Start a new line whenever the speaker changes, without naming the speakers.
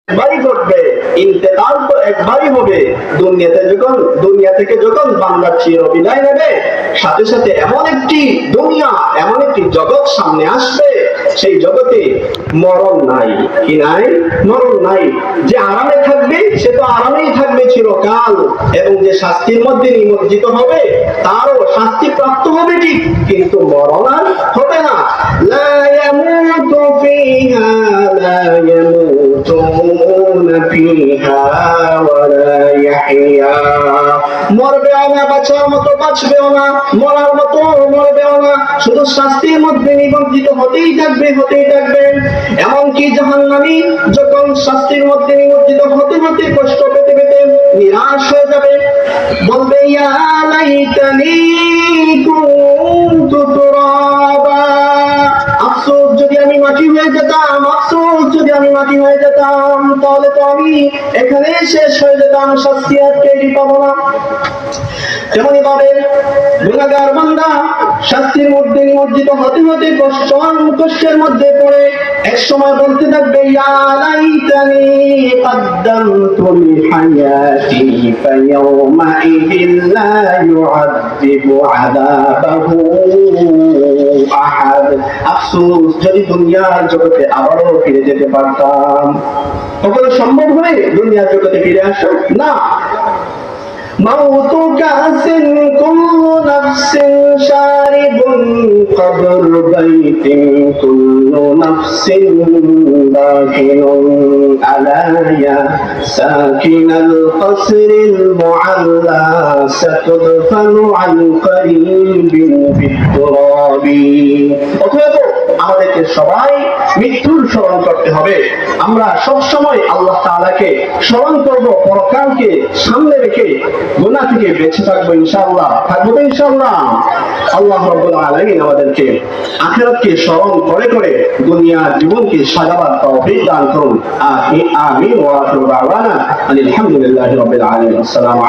একবারই ঘটবে, ইন্তেকাল তো একবারই হবে। দুনিয়া থেকে যখন বান্দা চির বিদায় নেবে, সাথে সাথে এমন একটি দুনিয়া, এমন একটি জগৎ সামনে আসবে, সেই জগতে মরণ নাই। কি নাই? মরণ নাই। যে আরামে থাকবে সে তো আরামেই থাকবে চিরকাল, এবং যে শাস্তির মধ্যে নিমজ্জিত হবে তারও শাস্তি প্রাপ্ত হবে ঠিক, কিন্তু মরণ আর হবে না। লা ইয়ামুতু ফিহা লা ইয়ামুতুনা ফিহা ওয়া লা ইয়াহইয়া। মরবেও না, বাঁচার মতো বাঁচবেও না, মরার মতো মরবেও না, শুধু শাস্তির মধ্যে নিমজ্জিত হতেই থাকবে, হতেই থাকবে। এমনকি জাহান্নামী যখন শাস্তির মধ্যে নিমজ্জিত হতে হতে কষ্ট পেতে পেতে নিরাশ হয়ে যাবে, বলবে ইয়া লাইতানি কুনতু তুরাবা, আফসোস যদি আমি মাটি হয়ে যেতাম, আফসোস যদি আমি মাটি হয়ে যেতাম, তাহলে তো আমি এখানে শেষ হয়ে যেতাম, শাস্তি আর কেউই পাবো না। তেমনি ভাবে গুনাহগার বান্দা শাস্তির মধ্যে নিমজ্জিত হতে হতে কষ্টের মধ্যে পড়ে এক সময় বলতে থাকবে ইয়া লাইতানি কদ্দামতু লিহায়াতি ফায়াওমা ইযিল লা ইউআযযিবু আযাবাহু আহাদ। আফসোস যদি দুনিয়ার জগতে আবারও ফিরে যেতে পারতাম। কখনো সম্ভব হয় দুনিয়ার জগতে ফিরে আসা? না। মাউতু কাসিন কুল্লু নাফসিন শারিবুন কবর বাইতিন কুল্লু নাফসিন দাখিলুন আলাইয়া সাকিনাল কসরিল মুআল্লা সাতুদফানু আন করিবিন বিতুরাবি। অতএব আমাদেরকে সবাই মৃত্যুর স্মরণ করতে হবে। আমরা সব সময় আল্লাহ তাআলাকে স্মরণ করব, পরকালকে সামনে রেখে গুনাহ থেকে বেঁচে থাকবো ইনশাআল্লাহ। থাকবো তো ইনশাআল্লাহ। আল্লাহ রাব্বুল আলামিন আমাদেরকে আখিরাতকে স্মরণ করে করে দুনিয়ার জীবনকে সাজাবার তৌফিক দান করুন। আমিন ওয়া আখিরু দাওয়ানা আলহামদুলিল্লাহি রাব্বিল আলামিন। আসসালামু